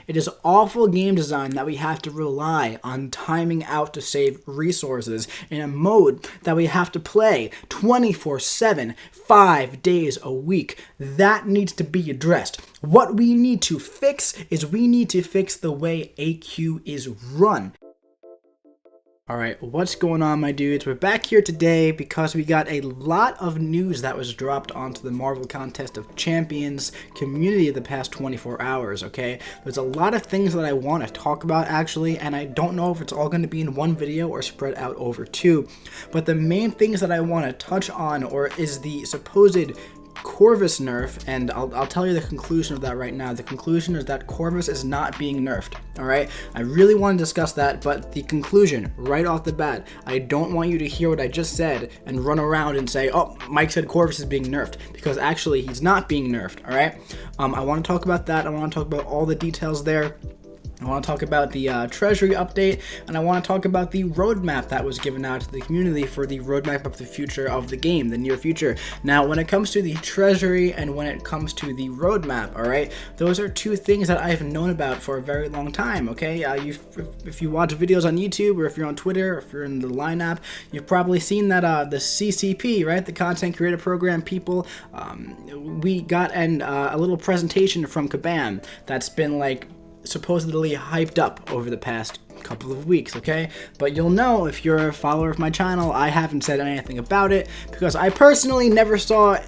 It is awful game design that we have to rely on timing out to save resources in a mode that we have to play 24/7, 5 days a week. That needs to be addressed. What we need to fix is we need to fix the way AQ is run. Alright, what's going on, my dudes? We're back here today because we got a lot of news that was dropped onto the Marvel Contest of Champions community the past 24 hours, okay? There's a lot of things that I want to talk about, actually, and I don't know if it's all going to be in one video or spread out over two. But the main things that I want to touch on is the supposed Corvus Nerf, and I'll tell you the conclusion of that right now. The conclusion is that Corvus is not being nerfed, alright? I really want to discuss that, but the conclusion, right off the bat, I don't want you to hear what I just said and run around and say, oh, Mike said Corvus is being nerfed, because actually he's not being nerfed, alright? I want to talk about that. I want to talk about all the details there. I want to talk about the Treasury update, and I want to talk about the roadmap that was given out to the community for the roadmap of the future of the game, the near future. Now, when it comes to the Treasury and when it comes to the roadmap, alright, those are two things that I've known about for a very long time, okay? If you watch videos on YouTube, or if you're on Twitter, or if you're in the Line app, you've probably seen that the CCP, right, the Content Creator Program people, we got a little presentation from Kabam that's been, like, supposedly hyped up over the past couple of weeks, okay? But you'll know, if you're a follower of my channel, I haven't said anything about it because I personally never saw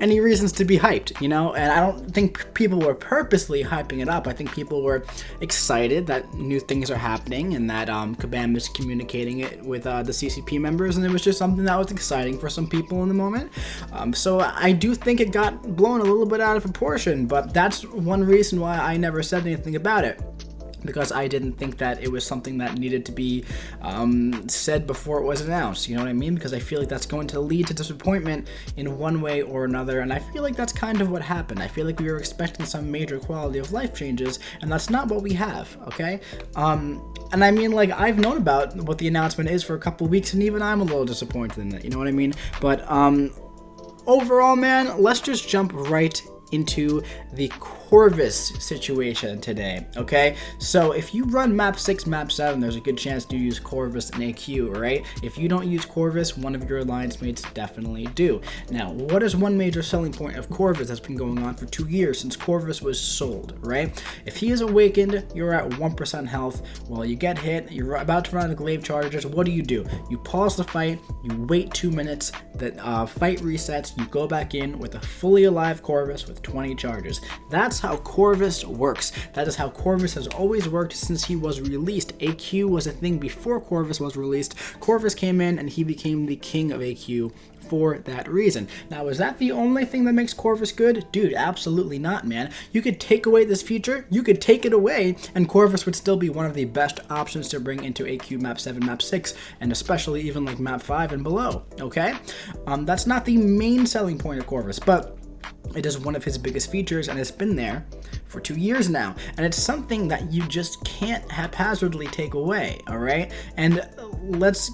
any reasons to be hyped, you know? And I don't think people were purposely hyping it up. I think people were excited that new things are happening and that Kabam is communicating it with the CCP members, and it was just something that was exciting for some people in the moment. So I do think it got blown a little bit out of proportion, but that's one reason why I never said anything about it. Because I didn't think that it was something that needed to be said before it was announced, you know what I mean? Because I feel like that's going to lead to disappointment in one way or another, and I feel like that's kind of what happened. I feel like we were expecting some major quality of life changes, and that's not what we have, okay? And I mean, like, I've known about what the announcement is for a couple weeks, and even I'm a little disappointed in it, you know what I mean? But overall, man, let's just jump right into the Corvus situation today, okay? So if you run map 6, map 7, there's a good chance to use Corvus and AQ, right? If you don't use Corvus, one of your alliance mates definitely do. Now, what is one major selling point of Corvus that's been going on for 2 years since Corvus was sold, right? If he is awakened, you're at 1% health. Well, you get hit, you're about to run out of glaive charges. What do? You pause the fight, you wait 2 minutes, the fight resets, you go back in with a fully alive Corvus with 20 charges. That's how Corvus works. That is how Corvus has always worked since he was released. AQ was a thing before Corvus was released. Corvus came in and he became the king of AQ for that reason. Now, is that the only thing that makes Corvus good? Dude, absolutely not, man. You could take away this feature, you could take it away, and Corvus would still be one of the best options to bring into AQ map 7, map 6, and especially even like map 5 and below, okay? That's not the main selling point of Corvus, but it is one of his biggest features, and it's been there for 2 years now, and it's something that you just can't haphazardly take away, all right? And let's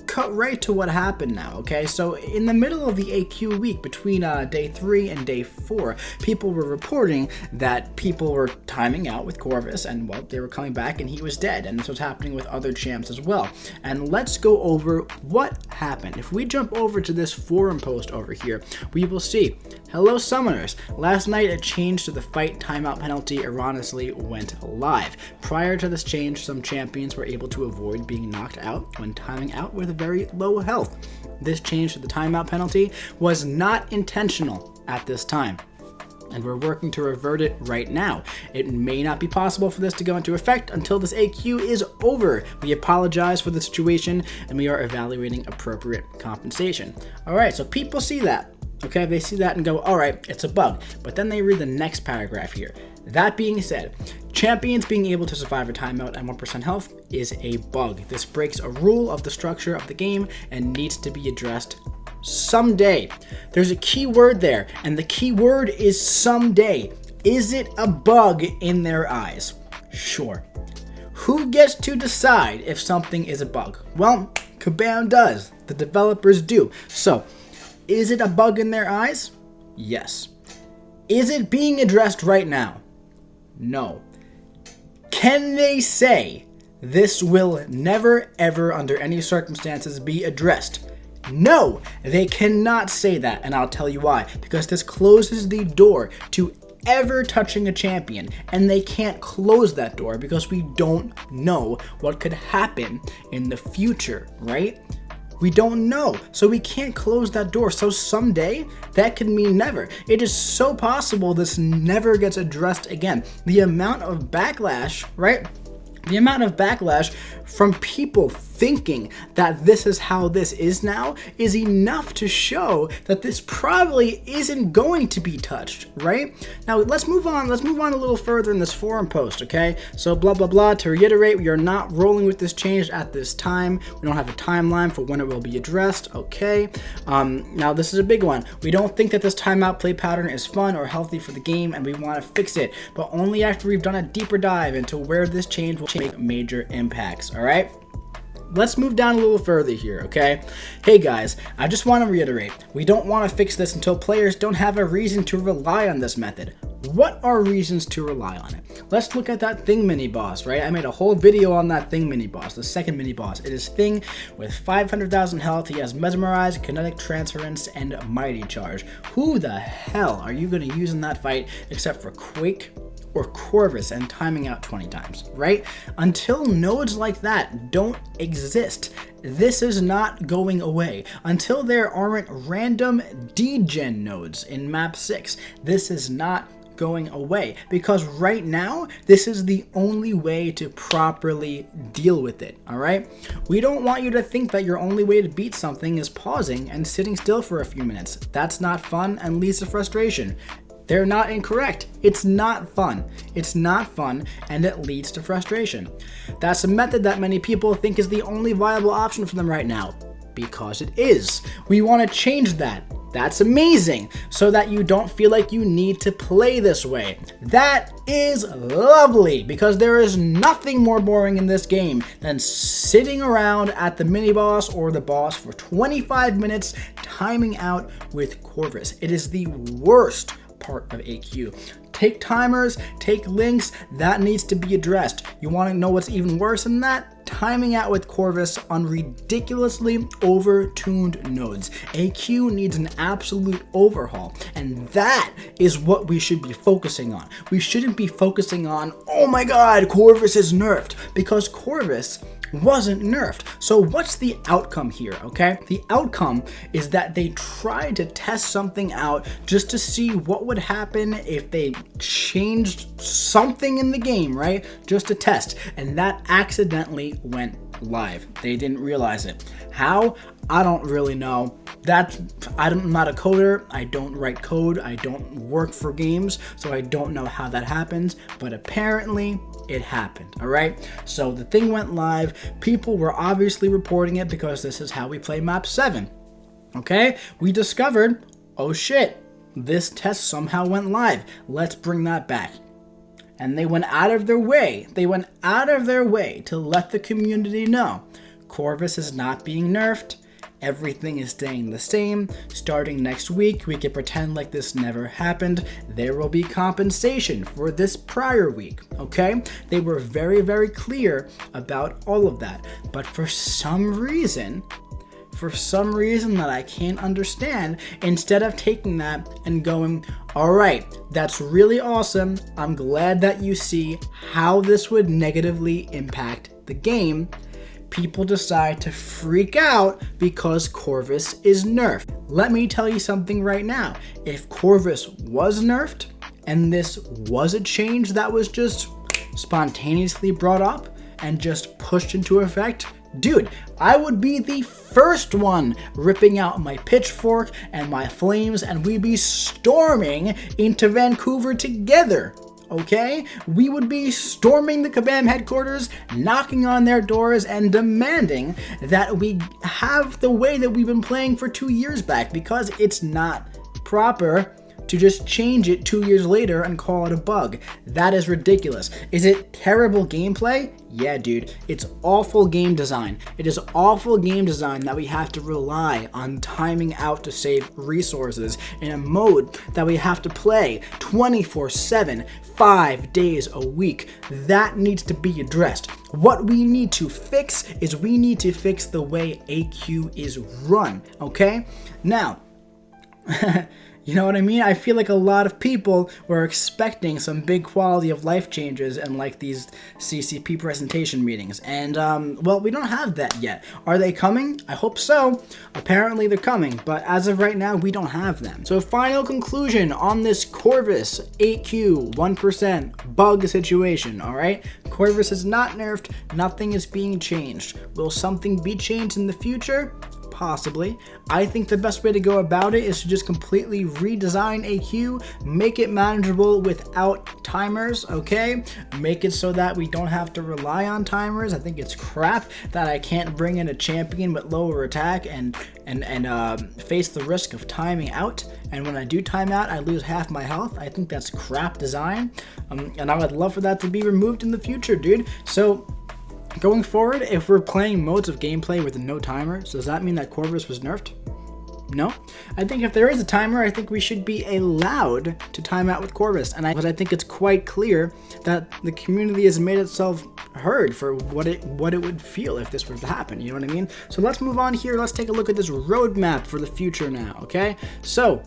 cut right to what happened now, okay? So in the middle of the AQ week, between day 3 and day 4, people were reporting that people were timing out with Corvus, and well, they were coming back and he was dead, and this was happening with other champs as well. And let's go over what happened. If we jump over to this forum post over here, we will see, hello summoners, last night a change to the fight timeout penalty erroneously went live. Prior to this change, some champions were able to avoid being knocked out when timing out with very low health. This change to the timeout penalty was not intentional at this time, and we're working to revert it right now. It may not be possible for this to go into effect until this AQ is over. We apologize for the situation, and we are evaluating appropriate compensation. Alright, so people see that. Okay, they see that and go, alright, it's a bug. But then they read the next paragraph here. That being said, champions being able to survive a timeout at 1% health is a bug. This breaks a rule of the structure of the game and needs to be addressed someday. There's a key word there, and the key word is someday. Is it a bug in their eyes? Sure. Who gets to decide if something is a bug? Well, Kabam does. The developers do. So, is it a bug in their eyes? Yes. Is it being addressed right now? No. Can they say this will never, ever, under any circumstances, be addressed? No, they cannot say that, and I'll tell you why. Because this closes the door to ever touching a champion, and they can't close that door because we don't know what could happen in the future, right? We don't know, so we can't close that door. So someday, that could mean never. It is so possible this never gets addressed again. The amount of backlash, right? The amount of backlash from people thinking that this is how this is now is enough to show that this probably isn't going to be touched, right? Now, let's move on. Let's move on a little further in this forum post, okay? So, blah, blah, blah. To reiterate, we are not rolling with this change at this time. We don't have a timeline for when it will be addressed, okay? Now, this is a big one. We don't think that this timeout play pattern is fun or healthy for the game, and we want to fix it, but only after we've done a deeper dive into where this change will make major impacts, all right? Let's move down a little further here, okay? Hey guys, I just want to reiterate, we don't want to fix this until players don't have a reason to rely on this method. What are reasons to rely on it? Let's look at that Thing mini boss, right? I made a whole video on that Thing mini boss, the second mini boss. It is Thing with 500,000 health. He has Mesmerize, Kinetic Transference, and Mighty Charge. Who the hell are you going to use in that fight except for Quake or Corvus and timing out 20 times, right? Until nodes like that don't exist, this is not going away. Until there aren't random degen nodes in map 6, this is not going away, because right now this is the only way to properly deal with it, all right? We don't want you to think that your only way to beat something is pausing and sitting still for a few minutes. That's not fun and leads to frustration. They're not incorrect. It's not fun. It's not fun, and it leads to frustration. That's a method that many people think is the only viable option for them right now, because it is. We want to change that. That's amazing, so that you don't feel like you need to play this way. That is lovely, because there is nothing more boring in this game than sitting around at the mini boss or the boss for 25 minutes timing out with Corvus. It is the worst part of AQ. Take timers, take links, that needs to be addressed. You want to know what's even worse than that? Timing out with Corvus on ridiculously overtuned nodes. AQ needs an absolute overhaul, and that is what we should be focusing on. We shouldn't be focusing on, oh my god, Corvus is nerfed, because Corvus wasn't nerfed. So what's the outcome here, okay? The outcome is that they tried to test something out just to see what would happen if they changed something in the game, right? Just to test, and that accidentally went live. They didn't realize it. How? I don't really know. I'm not a coder. I don't write code. I don't work for games, so I don't know how that happens, but apparently it happened, all right? So the thing went live. People were obviously reporting it because this is how we play map 7, okay? We discovered, oh shit, this test somehow went live. Let's bring that back. And they went out of their way. They went out of their way to let the community know Corvus is not being nerfed. Everything is staying the same. Starting next week, we can pretend like this never happened. There will be compensation for this prior week, okay? They were very, very clear about all of that. But for some reason that I can't understand, instead of taking that and going, all right, that's really awesome. I'm glad that you see how this would negatively impact the game. People decide to freak out because Corvus is nerfed. Let me tell you something right now. If Corvus was nerfed and this was a change that was just spontaneously brought up and just pushed into effect, dude, I would be the first one ripping out my pitchfork and my flames, and we'd be storming into Vancouver together. Okay? We would be storming the Kabam headquarters, knocking on their doors, and demanding that we have the way that we've been playing for 2 years back, because it's not proper to just change it 2 years later and call it a bug. That is ridiculous. Is it terrible gameplay? Yeah, dude, it's awful game design. It is awful game design that we have to rely on timing out to save resources in a mode that we have to play 24/7, 5 days a week. That needs to be addressed. What we need to fix is we need to fix the way AQ is run, okay? Now, you know what I mean? I feel like a lot of people were expecting some big quality of life changes in like these CCP presentation meetings. And, well, we don't have that yet. Are they coming? I hope so. Apparently they're coming, but as of right now, we don't have them. So final conclusion on this Corvus 8Q 1% bug situation, all right? Corvus is not nerfed. Nothing is being changed. Will something be changed in the future? Possibly. I think the best way to go about it is to just completely redesign AQ, make it manageable without timers, okay? Make it so that we don't have to rely on timers. I think it's crap that I can't bring in a champion with lower attack and face the risk of timing out. And when I do time out, I lose half my health. I think that's crap design. And I would love for that to be removed in the future, dude. So going forward, if we're playing modes of gameplay with no timer, so does that mean that Corvus was nerfed? No. I think if there is a timer, I think we should be allowed to time out with Corvus. But I think it's quite clear that the community has made itself heard for what it would feel if this were to happen. You know what I mean? So let's move on here. Let's take a look at this roadmap for the future now, okay? So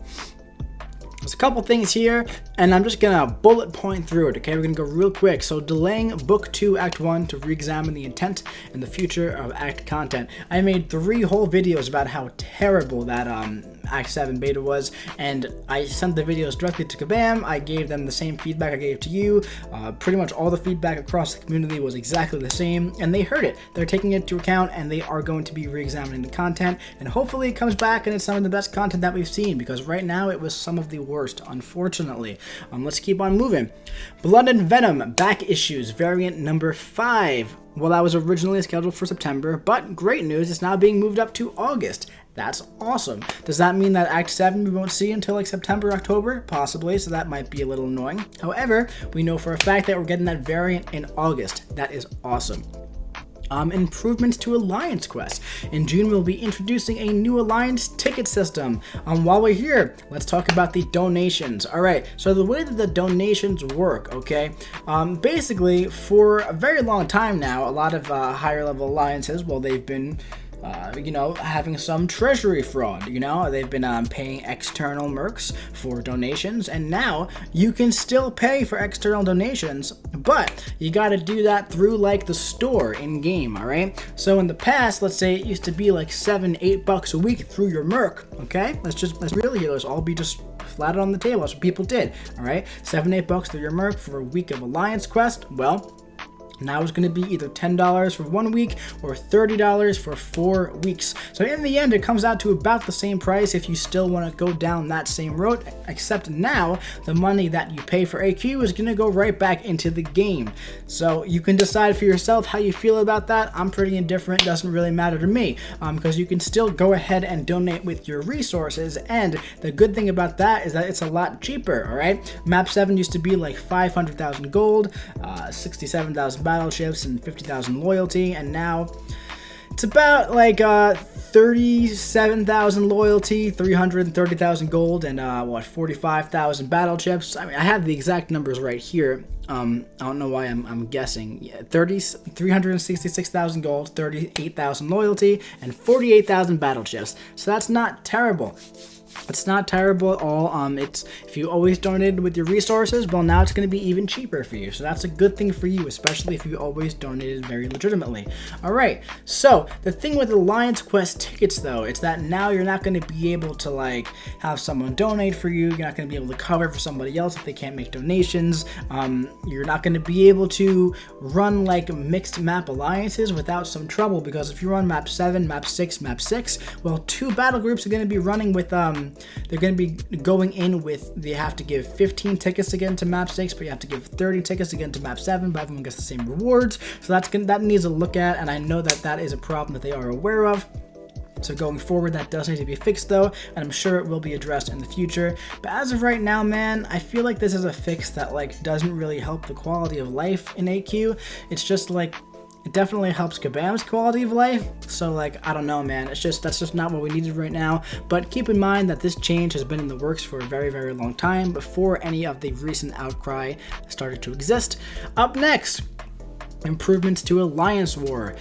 there's a couple things here, and I'm just gonna bullet point through it, okay? We're gonna go real quick. So delaying Book 2, Act 1 to re-examine the intent and the future of Act content. I made 3 whole videos about how terrible that Act 7 beta was, and I sent the videos directly to Kabam. I gave them the same feedback I gave to you. Pretty much all the feedback across the community was exactly the same, and they heard it. They're taking it into account, and they are going to be re-examining the content, and hopefully it comes back and it's some of the best content that we've seen, because right now it was some of the worst, unfortunately. Let's keep on moving. Blood and Venom back issues variant number 5. Well, that was originally scheduled for September, but great news, it's now being moved up to August. That's awesome. Does that mean that Act 7 we won't see until like September, October? Possibly, so that might be a little annoying. However, we know for a fact that we're getting that variant in August. That is awesome. Improvements to Alliance Quest. In June, we'll be introducing a new Alliance ticket system. While we're here, let's talk about the donations. All right, so the way that the donations work, okay, basically, for a very long time now, a lot of higher level alliances, well, they've been having some treasury fraud. They've been paying external mercs for donations, and now you can still pay for external donations, but you got to do that through like the store in game. All right, so in the past, let's say it used to be like $7-8 a week through your merc. Okay, let's really here, let's all be just flat on the table. That's what people did. All right, $7-8 through your merc for a week of Alliance Quest. Well, now it's going to be either $10 for 1 week or $30 for 4 weeks. So in the end, it comes out to about the same price if you still want to go down that same road, except now the money that you pay for AQ is going to go right back into the game. So you can decide for yourself how you feel about that. I'm pretty indifferent. Doesn't really matter to me because you can still go ahead and donate with your resources. And the good thing about that is that it's a lot cheaper, all right? Map 7 used to be like 500,000 gold, 67,000 battleships and 50,000 loyalty, and now it's about like 37,000 loyalty, 330,000 gold, and 45,000 battleships. I mean, I have the exact numbers right here. I don't know why I'm guessing. Yeah, 366,000 gold, 38,000 loyalty, and 48,000 battleships. So that's not terrible. It's not terrible at all. It's if you always donated with your resources, well, now it's going to be even cheaper for you. So that's a good thing for you, especially if you always donated very legitimately. All right. So the thing with Alliance Quest tickets, though, it's that now you're not going to be able to like have someone donate for you. You're not going to be able to cover for somebody else if they can't make donations. You're not going to be able to run like mixed map alliances without some trouble, because if you run map 7, map 6, map 6, well, 2 battle groups are going to be running with they're going to be going in with, they have to give 15 tickets again to map 6, but you have to give 30 tickets again to map 7, but everyone gets the same rewards. So that needs a look at, and I know that is a problem that they are aware of. So going forward, that does need to be fixed though, and I'm sure it will be addressed in the future. But as of right now, man, I feel like this is a fix that like doesn't really help the quality of life in AQ. It's just like, it definitely helps Kabam's quality of life. So like, I don't know, man. That's just not what we needed right now. But keep in mind that this change has been in the works for a very, very long time before any of the recent outcry started to exist. Up next, improvements to Alliance War.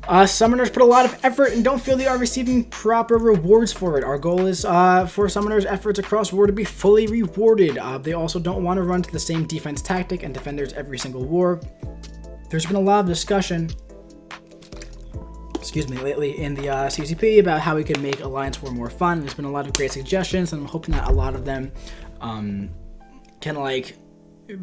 Summoners put a lot of effort and don't feel they are receiving proper rewards for it. Our goal is for summoners' efforts across war to be fully rewarded. They also don't want to run to the same defense tactic and defenders every single war. There's been a lot of discussion, lately in the CCP about how we could make Alliance War more fun. There's been a lot of great suggestions, and I'm hoping that a lot of them can like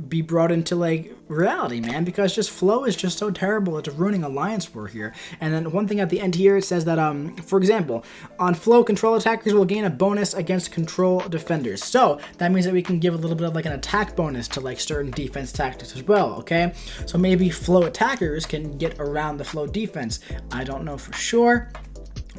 be brought into like reality, man, because just flow is just so terrible. It's ruining Alliance War here. And then one thing at the end here, it says that for example, on flow, control attackers will gain a bonus against control defenders. So that means that we can give a little bit of like an attack bonus to like certain defense tactics as well. Okay, so maybe flow attackers can get around the flow defense. I don't know for sure.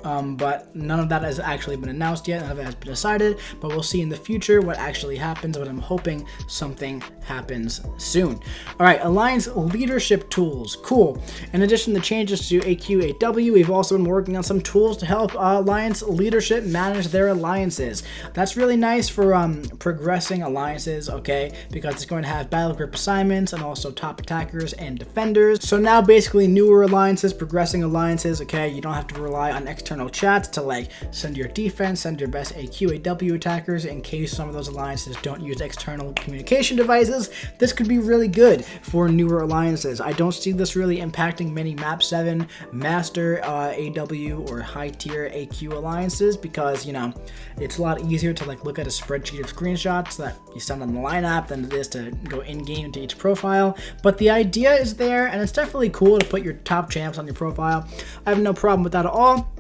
But none of that has actually been announced yet. None of it has been decided, but we'll see in the future what actually happens, but I'm hoping something happens soon. All right, Alliance leadership tools. Cool. In addition to changes to AQ8W, we've also been working on some tools to help Alliance leadership manage their alliances. That's really nice for progressing alliances, okay, because it's going to have battle group assignments and also top attackers and defenders. So now basically newer alliances, progressing alliances, okay, you don't have to rely on external chats to like send your defense, send your best AQ8W attackers in case some of those alliances don't use external communication devices. This could be really good for newer alliances. I don't see this really impacting many map 7 master AW or high tier AQ alliances because, you know, it's a lot easier to like look at a spreadsheet of screenshots that you send on the line app than it is to go in game into each profile. But the idea is there, and it's definitely cool to put your top champs on your profile. I have no problem with that at all.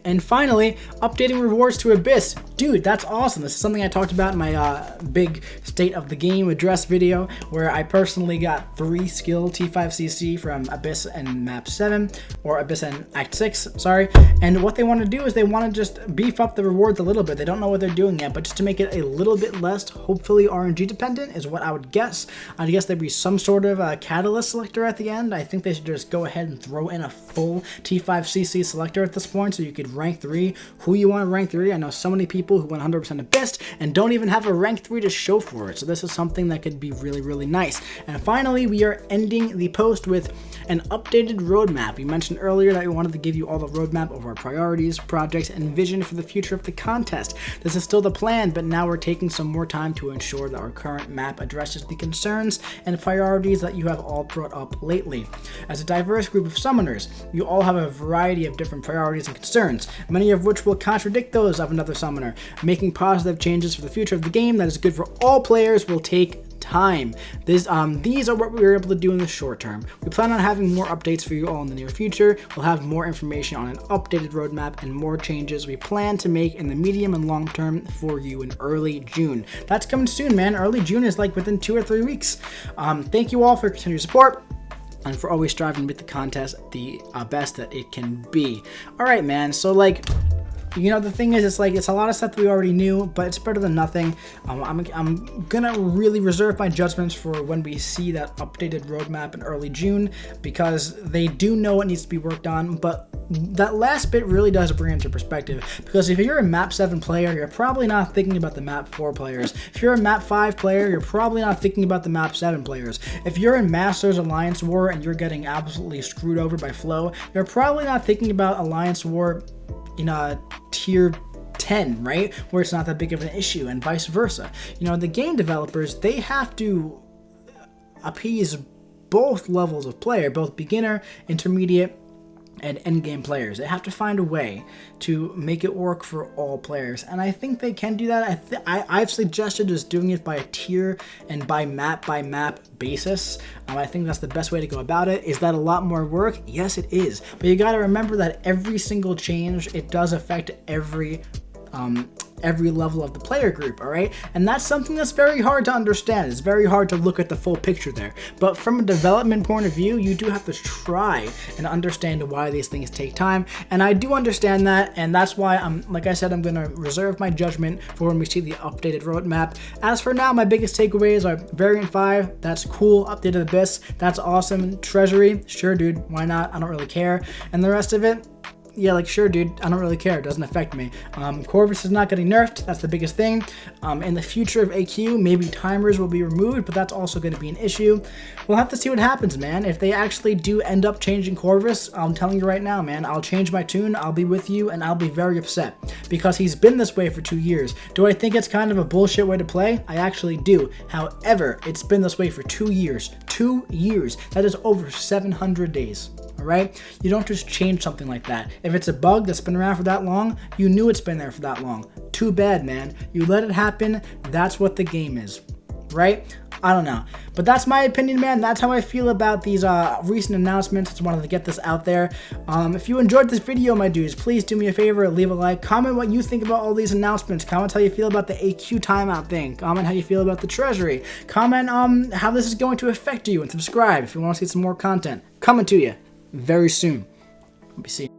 And finally, updating rewards to Abyss. Dude, that's awesome. This is something I talked about in my big State of the Game address video, where I personally got 3 skill T5CC from Abyss and Map 7, or Abyss and Act 6, sorry. And what they want to do is they want to just beef up the rewards a little bit. They don't know what they're doing yet, but just to make it a little bit less, hopefully RNG dependent is what I would guess. I guess there'd be some sort of catalyst selector at the end. I think they should just go ahead and throw in a full T5CC selector at this point so you could rank 3 who you want to rank 3. I know so many people who 100% Abyss and don't even have a rank 3 to show for it, so this is something that could be really, really nice. And finally, we are ending the post with an updated roadmap. We mentioned earlier that we wanted to give you all the roadmap of our priorities, projects, and vision for the future of the contest. This is still the plan, but now we're taking some more time to ensure that our current map addresses the concerns and priorities that you have all brought up lately. As a diverse group of summoners, you all have a variety of different priorities and concerns, many of which will contradict those of another summoner. Making positive changes for the future of the game that is good for all players will take time. These are what we were able to do in the short term. We plan on having more updates for you all in the near future. We'll have more information on an updated roadmap and more changes we plan to make in the medium and long term for you in early June. That's coming soon, man. Early June is like within 2 or 3 weeks. Thank you all for your continued support and for always striving to make the contest the best that it can be. All right, man. So like, you know, the thing is, it's like, it's a lot of stuff that we already knew, but it's better than nothing. I'm gonna really reserve my judgments for when we see that updated roadmap in early June, because they do know what needs to be worked on, but that last bit really does bring into perspective, because if you're a map 7 player, you're probably not thinking about the map 4 players. If you're a map 5 player, you're probably not thinking about the map 7 players. If you're in Masters Alliance War and you're getting absolutely screwed over by Flow, you're probably not thinking about Alliance War in a tier 10, right, where it's not that big of an issue, and vice versa. You know, the game developers, they have to appease both levels of player, both beginner, intermediate, and endgame players. They have to find a way to make it work for all players, and I think they can do that. I've suggested just doing it by a tier and by map basis. I think that's the best way to go about it. Is that a lot more work? Yes, it is, but you got to remember that every single change, it does affect every every level of the player group, all right? And that's something that's very hard to understand. It's very hard to look at the full picture there. But from a development point of view, you do have to try and understand why these things take time. And I do understand that, and that's why like I said, I'm gonna reserve my judgment for when we see the updated roadmap. As for now, my biggest takeaways are Variant 5, that's cool. Updated Abyss, that's awesome. Treasury, sure dude, why not? I don't really care. And the rest of it, yeah, like, sure, dude, I don't really care. It doesn't affect me. Corvus is not getting nerfed. That's the biggest thing. In the future of AQ, maybe timers will be removed, but that's also going to be an issue. We'll have to see what happens, man. If they actually do end up changing Corvus, I'm telling you right now, man, I'll change my tune. I'll be with you, and I'll be very upset because he's been this way for 2 years. Do I think it's kind of a bullshit way to play? I actually do. However, it's been this way for 2 years. 2 years. That is over 700 days. All right? You don't just change something like that. If it's a bug that's been around for that long, you knew it's been there for that long. Too bad, man. You let it happen. That's what the game is, right? I don't know. But that's my opinion, man. That's how I feel about these recent announcements. I just wanted to get this out there. If you enjoyed this video, my dudes, please do me a favor, leave a like. Comment what you think about all these announcements. Comment how you feel about the AQ timeout thing. Comment how you feel about the Treasury. Comment how this is going to affect you, and subscribe if you want to see some more content coming to you very soon. Let me see.